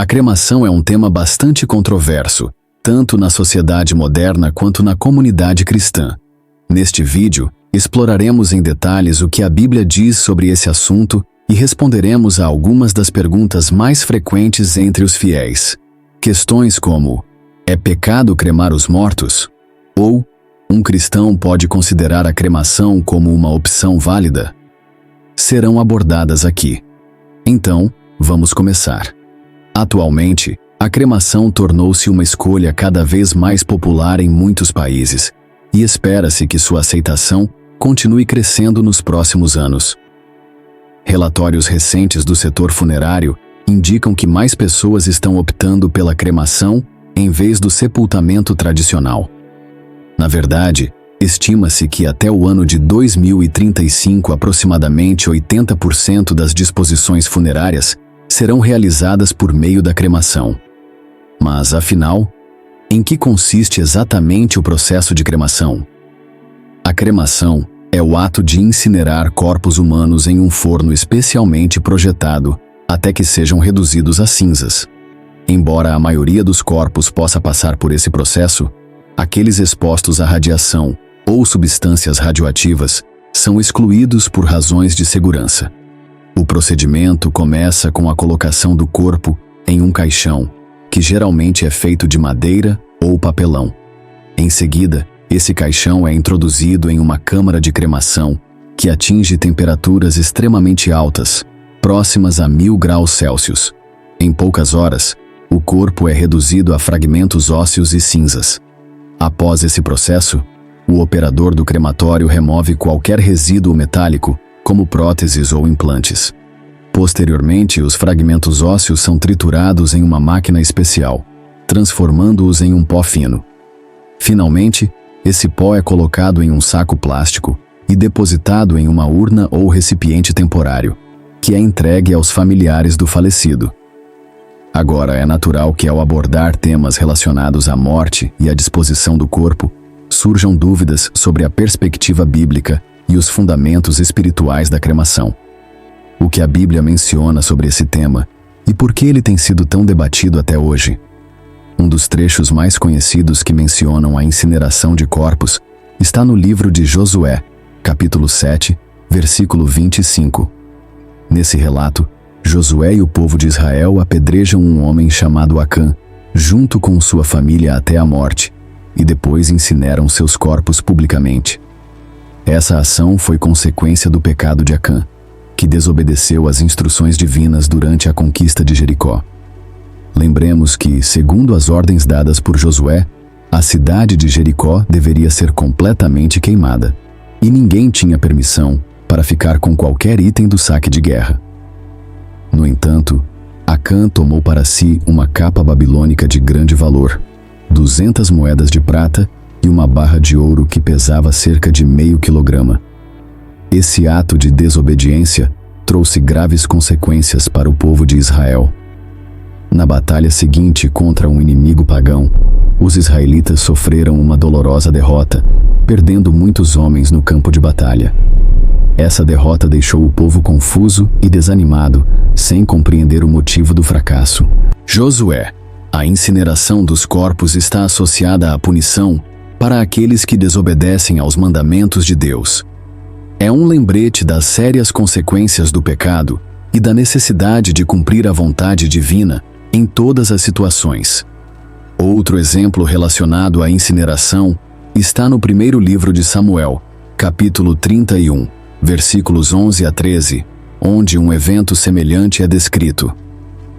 A cremação é um tema bastante controverso, tanto na sociedade moderna quanto na comunidade cristã. Neste vídeo, exploraremos em detalhes o que a Bíblia diz sobre esse assunto e responderemos a algumas das perguntas mais frequentes entre os fiéis. Questões como: é pecado cremar os mortos? Ou, um cristão pode considerar a cremação como uma opção válida? Serão abordadas aqui. Então, vamos começar. Atualmente, a cremação tornou-se uma escolha cada vez mais popular em muitos países, e espera-se que sua aceitação continue crescendo nos próximos anos. Relatórios recentes do setor funerário indicam que mais pessoas estão optando pela cremação em vez do sepultamento tradicional. Na verdade, estima-se que até o ano de 2035 aproximadamente 80% das disposições funerárias serão realizadas por meio da cremação. Mas, afinal, em que consiste exatamente o processo de cremação? A cremação é o ato de incinerar corpos humanos em um forno especialmente projetado até que sejam reduzidos a cinzas. Embora a maioria dos corpos possa passar por esse processo, aqueles expostos à radiação ou substâncias radioativas são excluídos por razões de segurança. O procedimento começa com a colocação do corpo em um caixão, que geralmente é feito de madeira ou papelão. Em seguida, esse caixão é introduzido em uma câmara de cremação que atinge temperaturas extremamente altas, próximas a 1000 graus Celsius. Em poucas horas, o corpo é reduzido a fragmentos ósseos e cinzas. Após esse processo, o operador do crematório remove qualquer resíduo metálico, como próteses ou implantes. Posteriormente, os fragmentos ósseos são triturados em uma máquina especial, transformando-os em um pó fino. Finalmente, esse pó é colocado em um saco plástico e depositado em uma urna ou recipiente temporário, que é entregue aos familiares do falecido. Agora, é natural que ao abordar temas relacionados à morte e à disposição do corpo, surjam dúvidas sobre a perspectiva bíblica e os fundamentos espirituais da cremação. O que a Bíblia menciona sobre esse tema e por que ele tem sido tão debatido até hoje? Um dos trechos mais conhecidos que mencionam a incineração de corpos está no livro de Josué, capítulo 7, versículo 25. Nesse relato, Josué e o povo de Israel apedrejam um homem chamado Acã, junto com sua família até a morte, e depois incineram seus corpos publicamente. Essa ação foi consequência do pecado de Acã, que desobedeceu às instruções divinas durante a conquista de Jericó. Lembremos que, segundo as ordens dadas por Josué, a cidade de Jericó deveria ser completamente queimada, e ninguém tinha permissão para ficar com qualquer item do saque de guerra. No entanto, Acã tomou para si uma capa babilônica de grande valor, 200 moedas de prata e uma barra de ouro que pesava cerca de meio quilograma. Esse ato de desobediência trouxe graves consequências para o povo de Israel. Na batalha seguinte contra um inimigo pagão, os israelitas sofreram uma dolorosa derrota, perdendo muitos homens no campo de batalha. Essa derrota deixou o povo confuso e desanimado, sem compreender o motivo do fracasso. Josué: a incineração dos corpos está associada à punição para aqueles que desobedecem aos mandamentos de Deus. É um lembrete das sérias consequências do pecado e da necessidade de cumprir a vontade divina em todas as situações. Outro exemplo relacionado à incineração está no primeiro livro de Samuel, capítulo 31, versículos 11 a 13, onde um evento semelhante é descrito.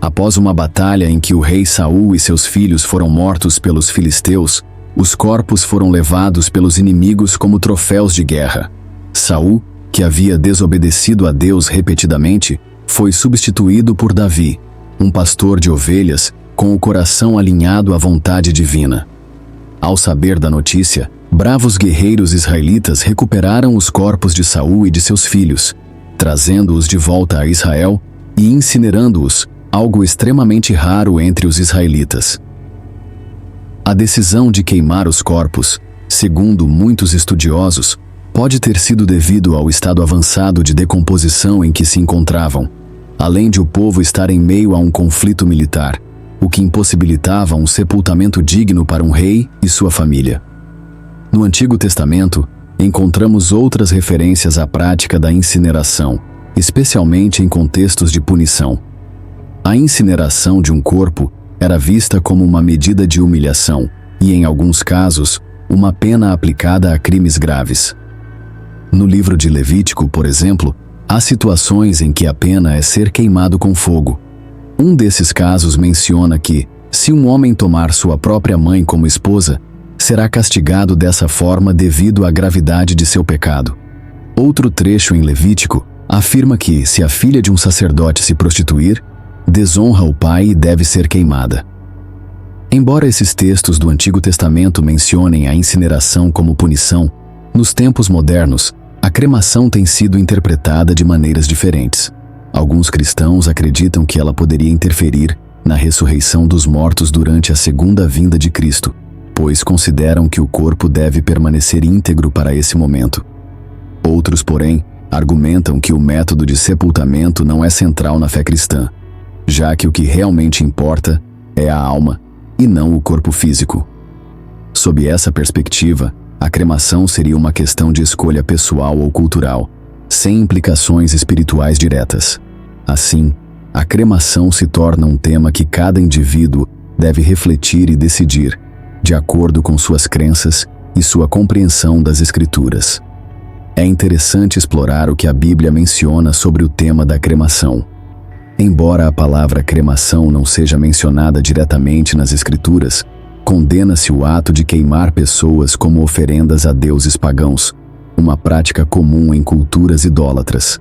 Após uma batalha em que o rei Saul e seus filhos foram mortos pelos filisteus, os corpos foram levados pelos inimigos como troféus de guerra. Saul, que havia desobedecido a Deus repetidamente, foi substituído por Davi, um pastor de ovelhas com o coração alinhado à vontade divina. Ao saber da notícia, bravos guerreiros israelitas recuperaram os corpos de Saul e de seus filhos, trazendo-os de volta a Israel e incinerando-os, algo extremamente raro entre os israelitas. A decisão de queimar os corpos, segundo muitos estudiosos, pode ter sido devido ao estado avançado de decomposição em que se encontravam, além de o povo estar em meio a um conflito militar, o que impossibilitava um sepultamento digno para um rei e sua família. No Antigo Testamento, encontramos outras referências à prática da incineração, especialmente em contextos de punição. A incineração de um corpo era vista como uma medida de humilhação e, em alguns casos, uma pena aplicada a crimes graves. No livro de Levítico, por exemplo, há situações em que a pena é ser queimado com fogo. Um desses casos menciona que, se um homem tomar sua própria mãe como esposa, será castigado dessa forma devido à gravidade de seu pecado. Outro trecho em Levítico afirma que, se a filha de um sacerdote se prostituir, desonra o pai e deve ser queimada. Embora esses textos do Antigo Testamento mencionem a incineração como punição, nos tempos modernos, a cremação tem sido interpretada de maneiras diferentes. Alguns cristãos acreditam que ela poderia interferir na ressurreição dos mortos durante a segunda vinda de Cristo, pois consideram que o corpo deve permanecer íntegro para esse momento. Outros, porém, argumentam que o método de sepultamento não é central na fé cristã, já que o que realmente importa é a alma e não o corpo físico. Sob essa perspectiva, a cremação seria uma questão de escolha pessoal ou cultural, sem implicações espirituais diretas. Assim, a cremação se torna um tema que cada indivíduo deve refletir e decidir, de acordo com suas crenças e sua compreensão das Escrituras. É interessante explorar o que a Bíblia menciona sobre o tema da cremação. Embora a palavra cremação não seja mencionada diretamente nas Escrituras, condena-se o ato de queimar pessoas como oferendas a deuses pagãos, uma prática comum em culturas idólatras.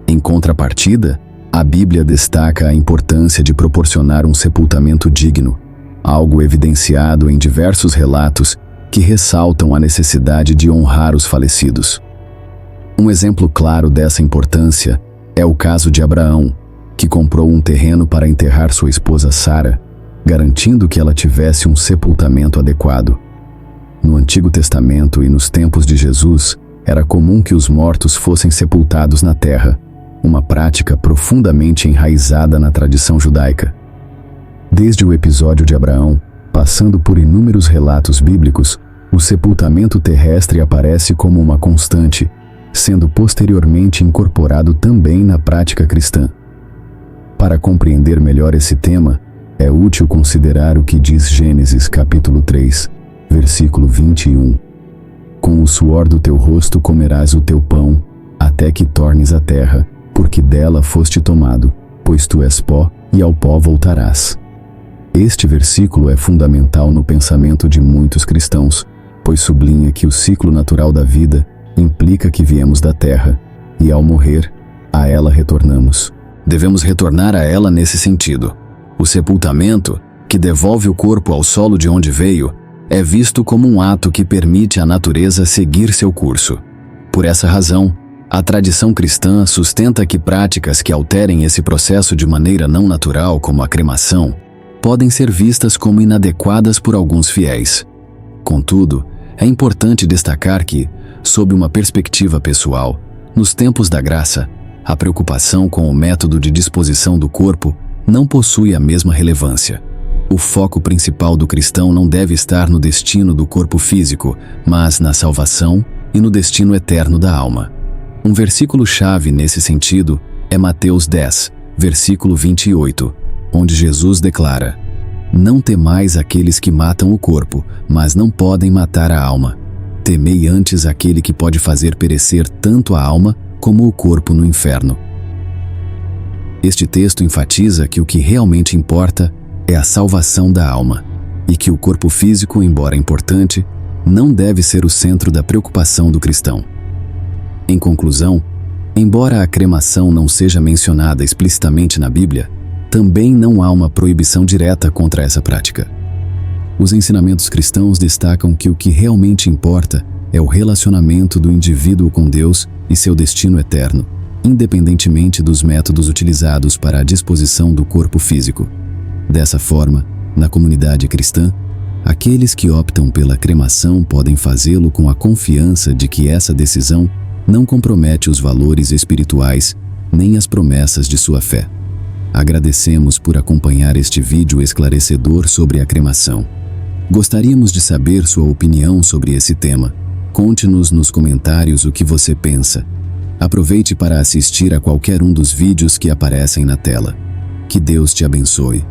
Em contrapartida, a Bíblia destaca a importância de proporcionar um sepultamento digno, algo evidenciado em diversos relatos que ressaltam a necessidade de honrar os falecidos. Um exemplo claro dessa importância é o caso de Abraão, que comprou um terreno para enterrar sua esposa Sara, garantindo que ela tivesse um sepultamento adequado. No Antigo Testamento e nos tempos de Jesus, era comum que os mortos fossem sepultados na terra, uma prática profundamente enraizada na tradição judaica. Desde o episódio de Abraão, passando por inúmeros relatos bíblicos, o sepultamento terrestre aparece como uma constante, sendo posteriormente incorporado também na prática cristã. Para compreender melhor esse tema, é útil considerar o que diz Gênesis capítulo 3, versículo 21. Com o suor do teu rosto comerás o teu pão, até que tornes a terra, porque dela foste tomado, pois tu és pó, e ao pó voltarás. Este versículo é fundamental no pensamento de muitos cristãos, pois sublinha que o ciclo natural da vida implica que viemos da terra, e ao morrer, a ela retornamos. Devemos retornar a ela nesse sentido. O sepultamento, que devolve o corpo ao solo de onde veio, é visto como um ato que permite à natureza seguir seu curso. Por essa razão, a tradição cristã sustenta que práticas que alterem esse processo de maneira não natural, como a cremação, podem ser vistas como inadequadas por alguns fiéis. Contudo, é importante destacar que, sob uma perspectiva pessoal, nos tempos da graça, a preocupação com o método de disposição do corpo não possui a mesma relevância. O foco principal do cristão não deve estar no destino do corpo físico, mas na salvação e no destino eterno da alma. Um versículo-chave nesse sentido é Mateus 10, versículo 28, onde Jesus declara: "Não temais aqueles que matam o corpo, mas não podem matar a alma. Temei antes aquele que pode fazer perecer tanto a alma como o corpo no inferno." Este texto enfatiza que o que realmente importa é a salvação da alma, e que o corpo físico, embora importante, não deve ser o centro da preocupação do cristão. Em conclusão, embora a cremação não seja mencionada explicitamente na Bíblia, também não há uma proibição direta contra essa prática. Os ensinamentos cristãos destacam que o que realmente importa é o relacionamento do indivíduo com Deus e seu destino eterno, independentemente dos métodos utilizados para a disposição do corpo físico. Dessa forma, na comunidade cristã, aqueles que optam pela cremação podem fazê-lo com a confiança de que essa decisão não compromete os valores espirituais nem as promessas de sua fé. Agradecemos por acompanhar este vídeo esclarecedor sobre a cremação. Gostaríamos de saber sua opinião sobre esse tema. Conte-nos nos comentários o que você pensa. Aproveite para assistir a qualquer um dos vídeos que aparecem na tela. Que Deus te abençoe.